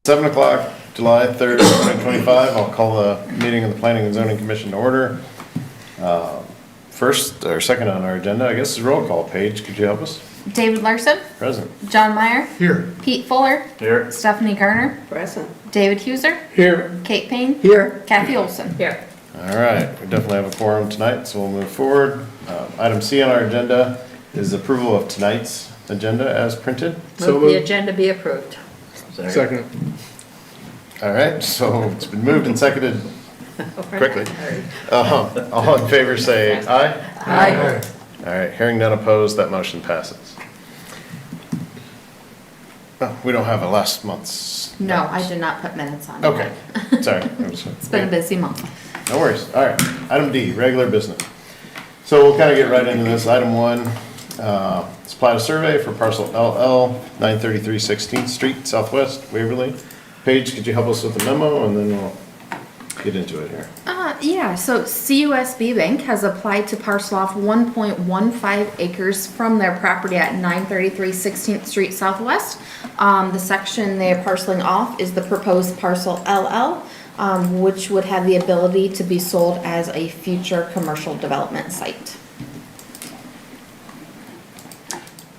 7 o'clock, July 3rd, 2025. I'll call the meeting of the Planning and Zoning Commission to order. First or second on our agenda, I guess, is roll call. Paige, could you help us? David Larson. Present. John Meyer. Here. Pete Fuller. Here. Stephanie Garner. Present. David Huser. Here. Kate Payne. Here. Kathy Olson. Here. All right, we definitely have a quorum tonight, so we'll move forward. Item C on our agenda is approval of tonight's agenda as printed. So Move the moved. agenda be approved. Second. All right, so it's been moved and seconded quickly. All in favor say aye. Aye. All right, hearing none opposed, that motion passes. Oh, we don't have a last month's. No, I did not put minutes on. Okay, sorry. It's been a busy month. No worries. All right. Item D, regular business. So we'll kind of get right into this. Item 1, it's Plaza survey for Parcel LL, 933 16th Street, Southwest, Waverly. Paige, could you help us with the memo, and then we'll get into it here. Yeah, so CUSB Bank has applied to parcel off 1.15 acres from their property at 933 16th Street Southwest. The section they're parceling off is the proposed parcel LL, which would have the ability to be sold as a future commercial development site.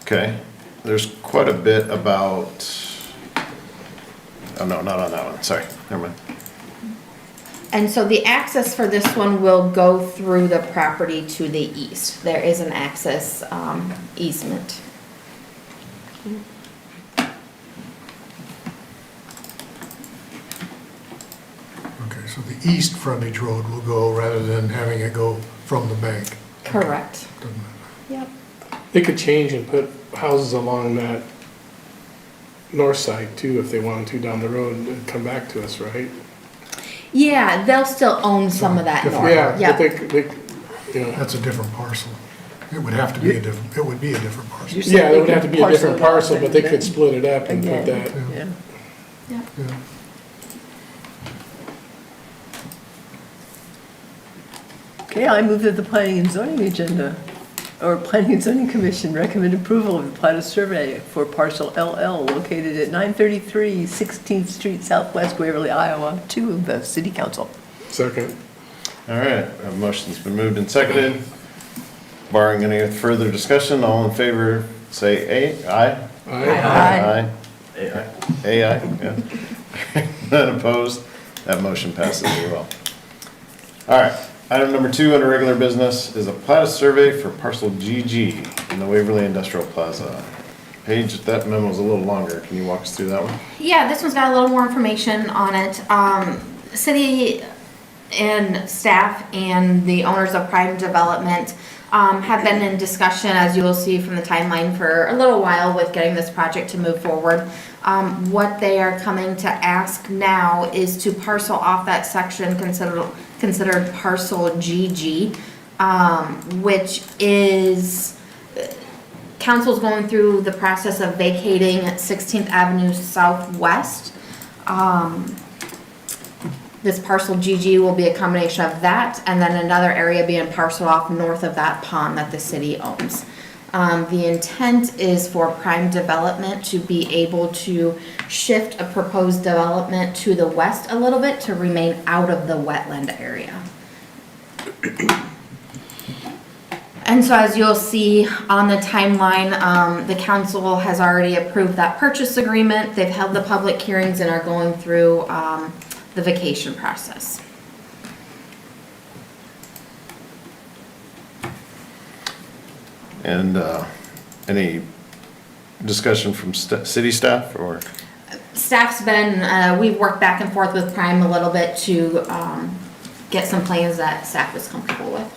Okay. There's quite a bit about, oh no, not on that one. Sorry, never mind. And so the access for this one will go through the property to the east. There is an access easement. Okay, so the east frontage road will go rather than having it go from the bank. Correct. Doesn't matter. Yep. They could change and put houses along that north side too, if they wanted to down the road and come back to us, right? Yeah, they'll still own some of that north. Yeah, but Yep. they, you know, That's a different parcel. It would have to be a different, it would be a different parcel. yeah, it would have to be a different Parcel parcel, but they could split it up and put Again. that. Yeah, Yep. yeah. Okay, I move that the Planning and Zoning agenda, or Planning and Zoning Commission recommend approval of the Plat survey for parcel LL located at 933 16th Street Southwest, Waverly, Iowa, to the City Council. Second. All right, a motion's been moved and seconded. Barring any further discussion, all in favor say aye. Aye. Aye. Aye, yeah. None opposed, that motion passes as well. All right, item number 2 under regular business is a plat survey for parcel GG in the Waverly Industrial Plaza. Paige, that memo's a little longer, can you walk us through that one? Yeah, this one's got a little more information on it. City and staff and the owners of Prime Development have been in discussion, as you will see from the timeline, for a little while with getting this project to move forward. What they are coming to ask now is to parcel off that section considered parcel GG, which is, council's going through the process of vacating 16th Avenue Southwest. This parcel GG will be a combination of that and then another area being parceled off north of that pond that the city owns. The intent is for Prime Development to be able to shift a proposed development to the west a little bit to remain out of the wetland area. And so as you'll see on the timeline, the council has already approved that purchase agreement. They've held the public hearings and are going through the vacation process. And any discussion from city staff or? Staff's been, we've worked back and forth with Prime a little bit to get some plans that staff is comfortable with.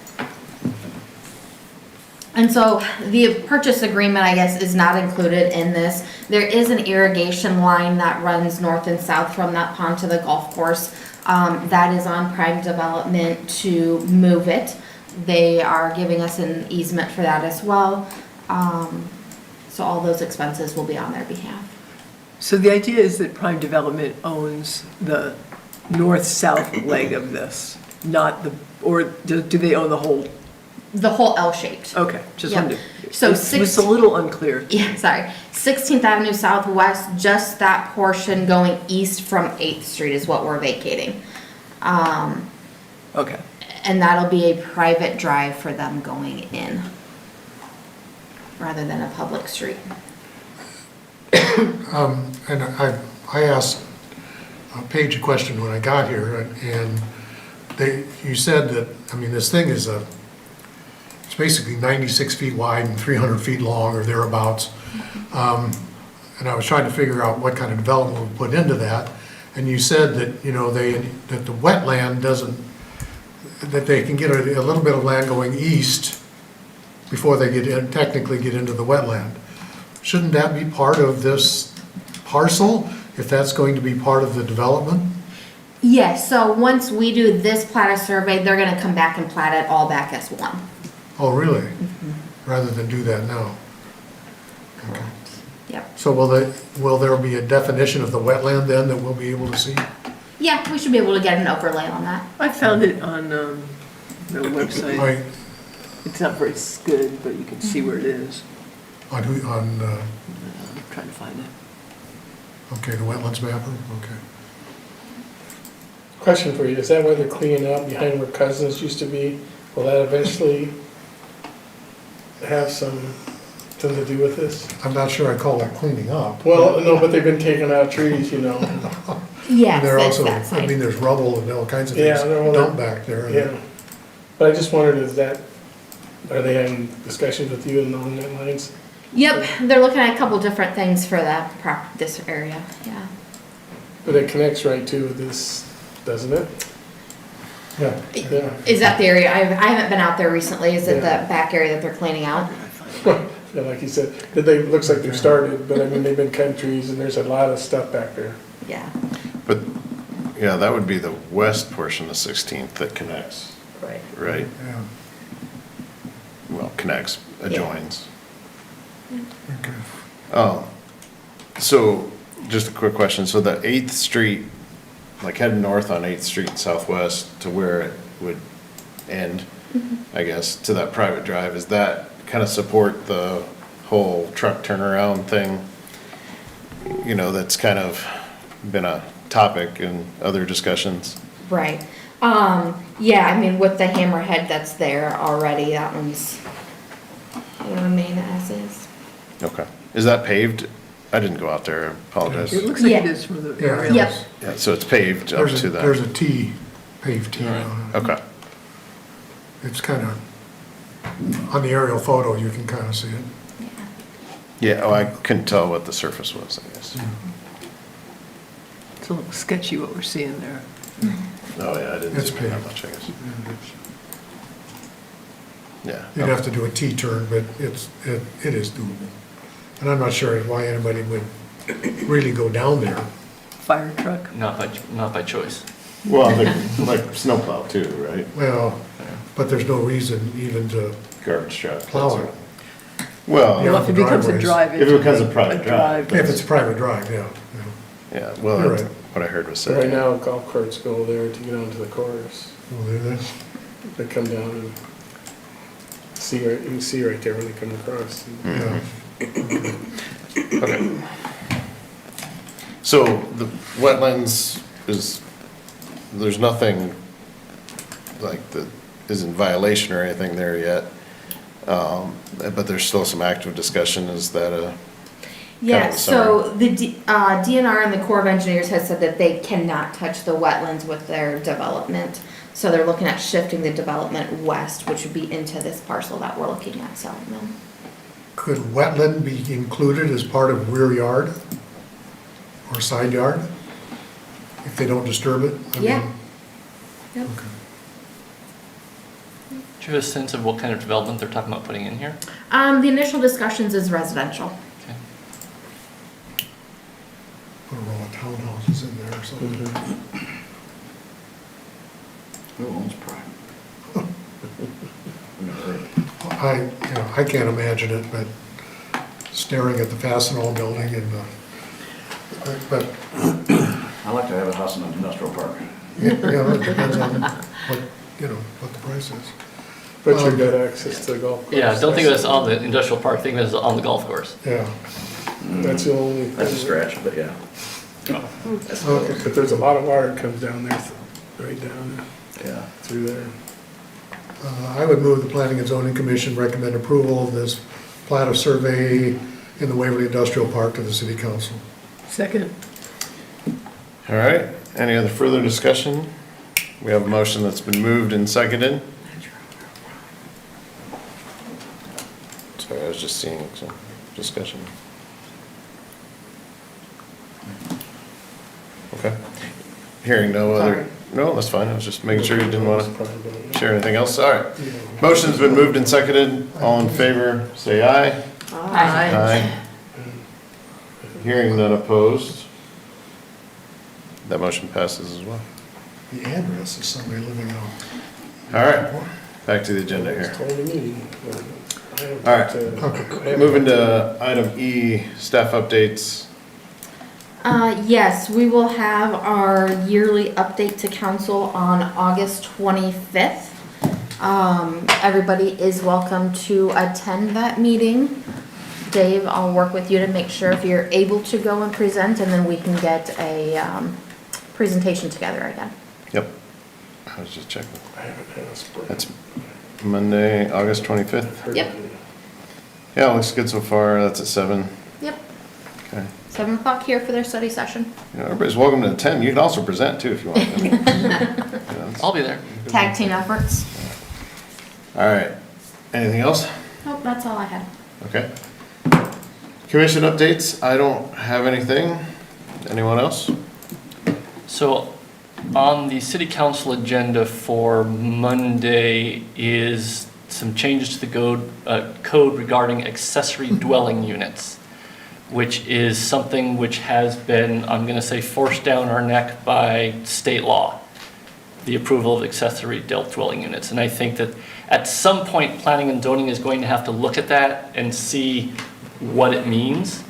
And so the purchase agreement, I guess, is not included in this. There is an irrigation line that runs north and south from that pond to the golf course. That is on Prime Development to move it. They are giving us an easement for that as well. So all those expenses will be on their behalf. So the idea is that Prime Development owns the north-south leg of this, not the, or do they own the whole the whole L-shaped. Okay, just Yep. wanted to. So It was six- a little unclear. Yeah, sorry. 16th Avenue Southwest, just that portion going east from 8th Street is what we're vacating. Okay. And that'll be a private drive for them going in, rather than a public street. And I asked Paige a question when I got here, and you said that, I mean, this thing is it's basically 96 feet wide and 300 feet long or thereabouts. And I was trying to figure out what kind of development we put into that. And you said that, you know, that the wetland doesn't, that they can get a little bit of land going east before they technically get into the wetland. Shouldn't that be part of this parcel, if that's going to be part of the development? Yes, so once we do this plat of survey, they're gonna come back and plat it all back as one. Oh, really? Rather than do that now? Okay. Yep. So will there be a definition of the wetland then that we'll be able to see? Yeah, we should be able to get an overlay on that. I found it on the website. Right, It's not very good, but you can see where it is. on, I'm trying to find it. okay, the wetlands mapper, okay. Question for you, is that where they're cleaning up behind where Cousins used to be? Will that eventually have something to do with this? I'm not sure I call that cleaning up. Well, no, but they've been taking out trees, you know. Yes, And there that's also, that I mean, side. there's rubble and all kinds of Yeah, things they're all- dumped back there. Yeah. But I just wondered, are they having discussions with you along that lines? Yep, they're looking at a couple different things for this area, yeah. But it connects right to this, doesn't it? Yeah. Yeah. Is that the area? I haven't been out there recently. Is it the Yeah. back area that they're cleaning out? Yeah, like you said, looks like they've started, but I mean, they've been cutting trees and there's a lot of stuff back there. Yeah. But, yeah, that would be the west portion of 16th that connects, Right. right? Yeah, Well, connects, adjoins. okay. Oh, so, just a quick question, so the 8th Street, like heading north on 8th Street southwest to where it would end, I guess, to that private drive, is that kind of support the whole truck turnaround thing? You know, that's kind of been a topic in other discussions. Right. Yeah, I mean, with the hammerhead that's there already, that one's gonna remain as is. Okay. Is that paved? I didn't go out there, I apologize. It looks like it Yeah. is from the Yeah, aerial. Yep. Yeah, so it's paved up to There's that. a T, paved T on it. Okay, It's kind of, on the aerial photo, you can kind of see it. Yeah. yeah, oh, I couldn't tell what the surface was, I guess. It's a little sketchy what we're seeing there. Oh, yeah, I didn't It's see that paved. much, I guess. Yeah. You'd have to do a T-turn, but it is doable. And I'm not sure why anybody would really go down there. Fire truck. Not by choice. Well, like snowplow too, right? Well, but there's no reason even to Garbage truck. plow it. Well, Yeah. Well, if it becomes a driveways. drive. If it becomes a private drive. If it's a private drive, yeah. yeah, well, You're that's right. what I heard was So right said. now, golf carts go there to get onto the course. Well, there it is. They come down and you can see right there when they come across. Yeah. Okay. So the wetlands there's nothing like that is in violation or anything there yet. But there's still some active discussion. Is that a? Yeah, Kind of a so the DNR and the Corps of Engineers has said that they cannot touch the wetlands with their development. So they're looking at shifting the development west, which would be into this parcel that we're looking at selling them. Could wetland be included as part of rear yard or side yard? If they don't disturb it? I mean, Yeah. Yep. okay. Do you have a sense of what kind of development they're talking about putting in here? The initial discussions is residential. Okay. Put a row of townhouses in there or something. Who owns Prime? I can't imagine it, but staring at the Fastenal building and, but, I like to have a house in an industrial park. yeah, it depends on what, what the price is. But you've got access to the golf course. Yeah, don't think of this on the industrial park, think of this on the golf course. Yeah, That's the only thing. That's a stretch, but yeah. That's okay. But there's a lot of water that comes down there, right down Yeah. through there. I would move the Planning and Zoning Commission recommend approval of this plat of survey in the Waverly Industrial Park to the city council. Second. All right, any other further discussion? We have a motion that's been moved and seconded. Sorry, I was just seeing some discussion. Okay. Hearing no other, no, that's fine, I was just making sure you didn't want to share anything else. All right. Motion's been moved and seconded. All in favor, say aye. Aye. Hearing none opposed. That motion passes as well. The address is somebody living out. All right, back to the agenda It's here. totally meeting. All right. Moving to item E, staff updates. Yes, we will have our yearly update to council on August 25th. Everybody is welcome to attend that meeting. Dave, I'll work with you to make sure if you're able to go and present, and then we can get a presentation together again. Yep. I was just checking. I haven't had a spray. That's Monday, August 25th. Heard Yep. of it. Yeah, looks good so far. That's at 7. Yep, Okay. 7 o'clock here for their study session. You know, everybody's welcome to attend. You can also present too if you want. You know, it's- I'll be there. Tag team efforts. All right. Anything else? Nope, that's all I had. Okay. Commission updates. I don't have anything. Anyone else? So on the city council agenda for Monday is some changes to the code regarding accessory dwelling units, which is something which has been, I'm going to say, forced down our neck by state law, the approval of accessory dwelling units. And I think that at some point, planning and zoning is going to have to look at that and see what it means,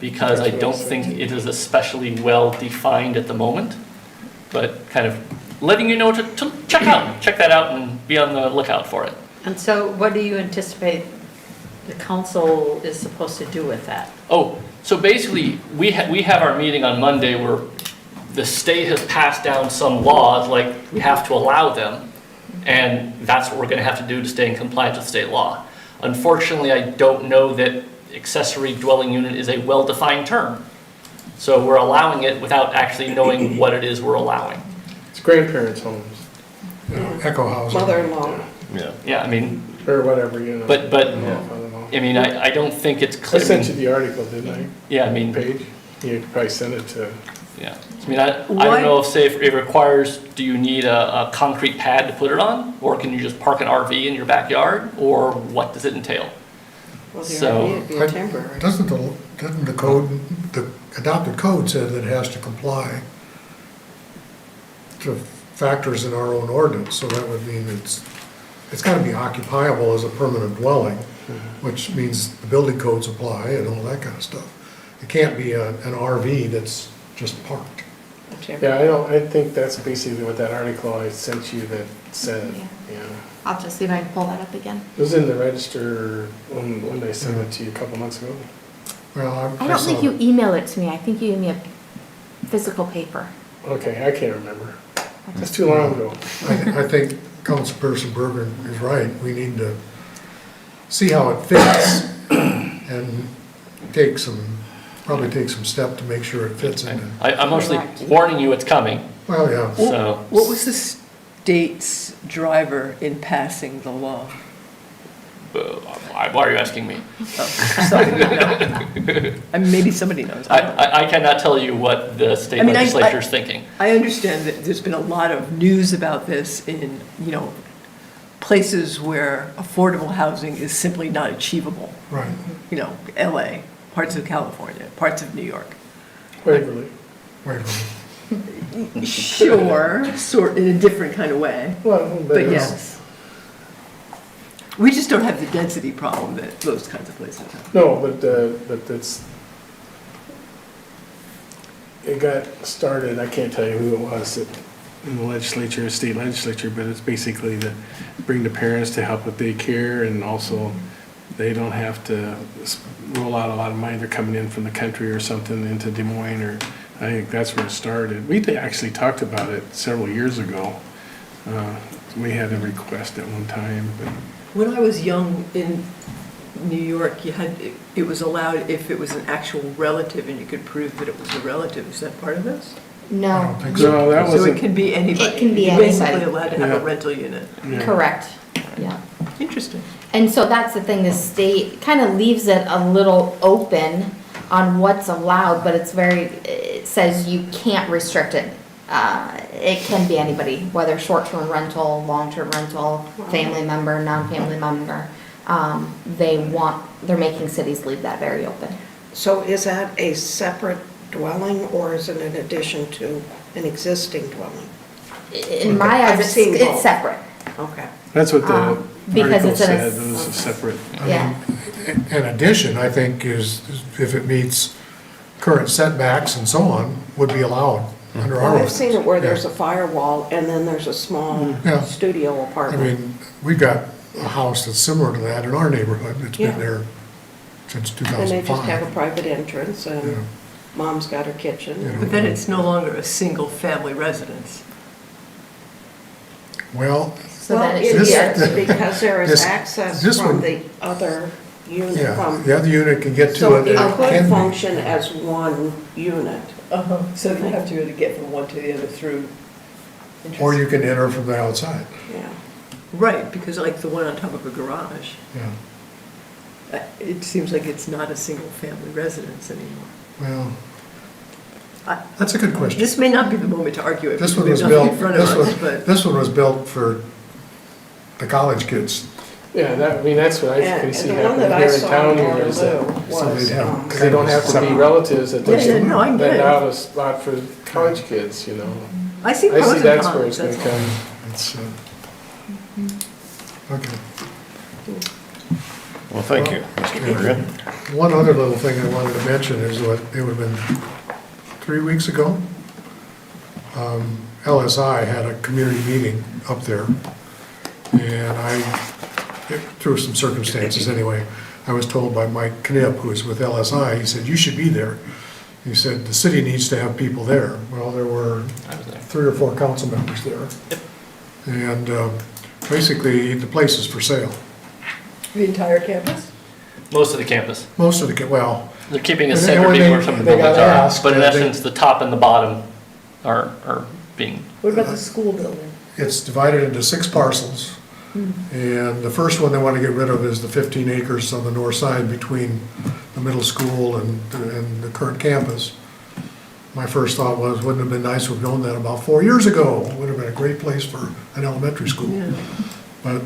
because I don't think it is especially well defined at the moment, but kind of letting you know to check that out and be on the lookout for it. And so what do you anticipate the council is supposed to do with that? Oh, so basically, we have our meeting on Monday where the state has passed down some laws, like we have to allow them, and that's what we're gonna have to do to stay in compliance with state law. Unfortunately, I don't know that accessory dwelling unit is a well-defined term. So we're allowing it without actually knowing what it is we're allowing. It's grandparents' homes, Echo housing. Mother-in-law. Yeah. Yeah, I mean, or whatever, you know. but, I don't know. I mean, I don't think it's I clear. sent you the article, didn't I? Yeah, I mean, Page? You probably sent it to, yeah. I mean, I Why- don't know if, say, if it requires, do you need a concrete pad to put it on? Or can you just park an RV in your backyard? Or what does it entail? Well, the So- RV would be a temporary. Doesn't the code, the adopted code said that it has to comply to factors in our own ordinance, so that would mean it's gotta be occupiable as a permanent dwelling, which means the building codes apply and all that kind of stuff. It can't be an RV that's just parked. A temporary. yeah, I think that's basically what that article I sent you that said, Yeah. yeah. I'll just see if I can pull that up again. It was in the register when I sent it to you a couple months ago. Well, I don't saw think you it. emailed it to me. I think you gave me a physical paper. Okay, I can't remember. That's too long ago. I think Councilperson Berger is right. We need to see how it fits and probably take some step to make sure it fits in. I'm mostly Correct. warning you it's coming, Well, yeah, so. What was the state's driver in passing the law? Why are you asking me? Oh, sorry. I mean, maybe somebody knows. I don't know. I cannot tell you what the state I mean, legislature is thinking. I understand that there's been a lot of news about this in, places where affordable housing is simply not achievable. right. LA, parts of California, parts of New York. Waverly. Right. Sure, sort in a different kind of way, Well, but yes. We just don't have the density problem that those kinds of places have. No, but it got started, I can't tell you who it was, that in the legislature, state legislature, but it's basically to bring the parents to help with daycare, and also they don't have to roll out a lot of money. They're coming in from the country or something into Des Moines, or I think that's where it started. We actually talked about it several years ago. We had a request at one time, but When I was young in New York, it was allowed if it was an actual relative and you could prove that it was a relative. Is that part of this? I No, don't think so. no, that So it wasn't. can be anybody? It can be You're basically anybody. allowed to have Yeah. a rental unit. Yeah. correct, yeah. Interesting. And so that's the thing, the state kind of leaves it a little open on what's allowed, but it says you can't restrict it. It can be anybody, whether short-term rental, long-term rental, family member, non-family member. They're making cities leave that very open. So is that a separate dwelling, or is it in addition to an existing dwelling? In my eyes, I've seen both. it's separate, Okay. That's what the because article it's in a said, it was a separate. yeah. In addition, I think is if it meets current setbacks and so on, would be allowed under our Well, I've ordinance. seen it where there's Yeah. a firewall and then there's a small Yeah. studio I apartment. mean, we've got a house that's similar to that in our neighborhood. It's been Yeah. there since And they just have a 2005. private entrance Yeah. and mom's got her kitchen. Yeah. But then it's no longer a single-family residence. Well, So Well, then it it should This- be, is, because there is this- access this from one- the other unit, yeah, from, the other unit can get to so it. it and could can be. function as one unit. So you have to really get from one to the other through. Or you can enter from the outside, Yeah. Right, because like the one on top of a garage, yeah. it seems like it's not a single-family residence anymore. Well, I- that's a good question. This may not be the moment to argue it, This because one there's was nothing built, in front of us, this but. one was built for the college kids. Yeah, that's what I And can see and the one happening that here I in saw town in here is that, Waterloo So was, they'd have- because they don't have to be relatives, that Yeah, they yeah, should no, I get rent it. out a spot for college kids, you know. I see I pros see and that's where cons, it's gonna that's all. come. It's, okay. Well, thank you, Mr. Morgan. One other little thing I wanted to mention is what, it would have been 3 weeks ago. LSI had a community meeting up there, and through some circumstances anyway, I was told by Mike Knipp, who is with LSI, he said, "You should be there." He said, "The city needs to have people there." Well, there were I was there. 3 or 4 council members there. And basically, the place is for sale. The entire campus? Most of the campus. Most of the, well, They're keeping a And then segregate when where some of the they got buildings are, asked, but in they- essence, the top and the bottom are being, What about the school building? it's divided into 6 parcels. And the first one they want to get rid of is the 15 acres on the north side between the middle school and the current campus. My first thought was, wouldn't it have been nice to have known that about 4 years ago? It would have been a great place for an elementary school. Yeah. But,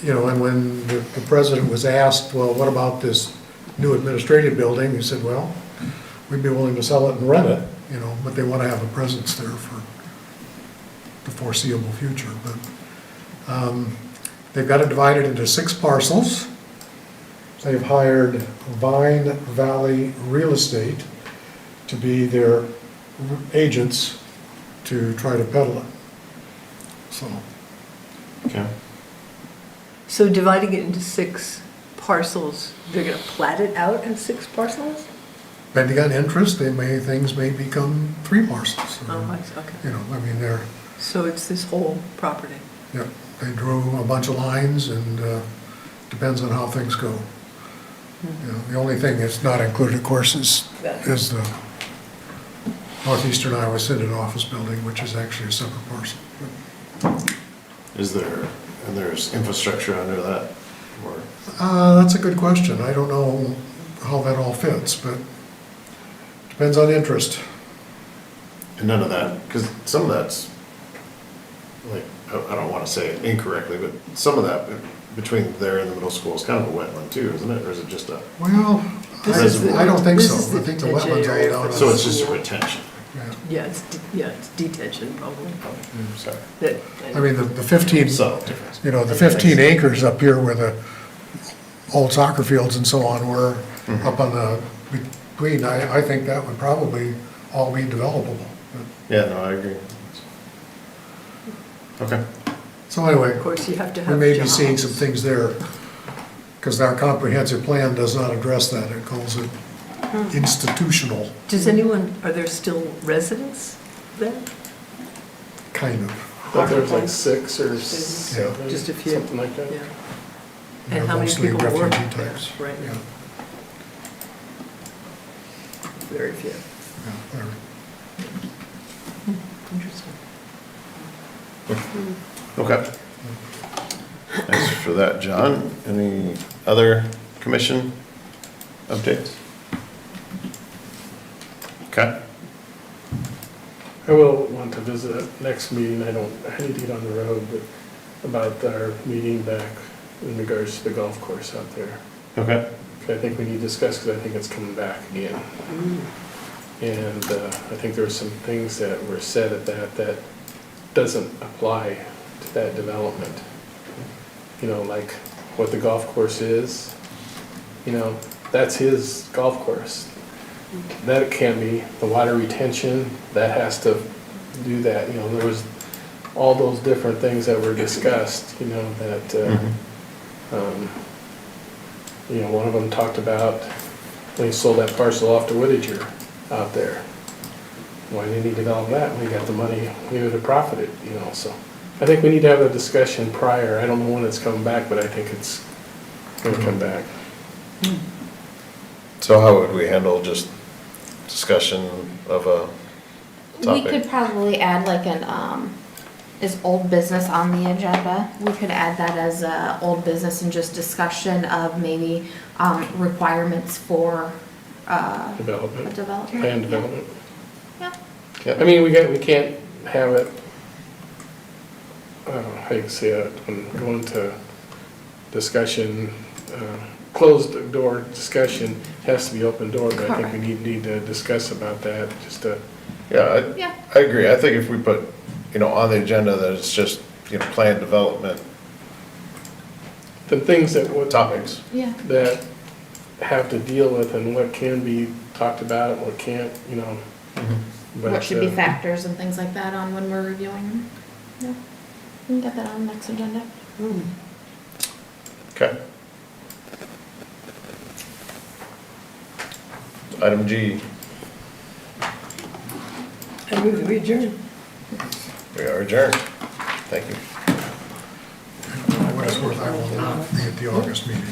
and when the president was asked, well, what about this new administrative building? He said, well, we'd be willing to sell it and rent it, but they want to have a presence there for the foreseeable future. But they've got it divided into 6 parcels. They've hired Vine Valley Real Estate to be their agents to try to peddle it. So, Okay. So dividing it into 6 parcels, they're gonna plat it out as 6 parcels? depending on interest, things may become 3 parcels. Oh, I see, okay. They're, So it's this whole property? yeah, they drew a bunch of lines and depends on how things go. The only thing that's not included, of course, is the Northeastern Iowa Synod office building, which is actually a separate parcel. And there's infrastructure under that, or? That's a good question. I don't know how that all fits, but depends on interest. And none of that, because some of that's, like, I don't want to say it incorrectly, but some of that between there and the middle school is kind of a wetland too, isn't it? Or is it just a, Well, This is the- I don't think this so. is the I think the detention wetlands area all down. for so on- it's just a retention? Yeah. Yeah, it's detention probably. Sorry. That- I mean, the 15, Subtle difference. the 15 acres up here where the old soccer fields and so on were, up on the, between, I think that would probably all be developable. Yeah, no, I agree. Okay. So anyway, Of course, you have to we have may be seeing jobs. some things there, because our comprehensive plan does not address that. It calls it institutional, Does anyone, are there still residents there? kind of. I thought there was like 6 or 7, Just a few. something like that. Yeah. They're And how many mostly people work refugee there? types. Right, Yeah, very few. yeah, they're- Interesting. Okay. Thanks for that, John. Any other commission updates? Okay. I will want to visit next meeting, I need to get on the road, but about our meeting back in regards to the golf course out there. Okay. I think we need to discuss, because I think it's coming back again. And I think there were some things that were said at that doesn't apply to that development. You know, like what the golf course is, you know, that's his golf course. That can't be, the water retention, that has to do that, you know, there was all those different things that were discussed, you know, that, you know, one of them talked about when he sold that parcel off to Whittaker out there. Why didn't he develop that when he got the money, he would have profited, you know, so. I think we need to have a discussion prior, I don't know when it's coming back, but I think it's gonna come back. So how would we handle just discussion of a We topic? could probably add like is old business on the agenda? We could add that as old business and just discussion of maybe requirements for a Development, development. plan development. Yeah. I mean, we can't have it, I don't know how you say it, when going to discussion, closed door discussion has to be open door, but I think we need to discuss about that, just to, Yeah, Yeah. I agree. I think if we put, you know, on the agenda that it's just, you know, planned development the things that would. topics. Yeah. That have to deal with and what can be talked about, what can't, you know. But, What should be factors and things like that on when we're reviewing them? Yeah. We can get that on the next agenda. Okay. Item G, I move that we adjourn. we are adjourned. Thank you. For what it's worth, I will not be at the August meeting.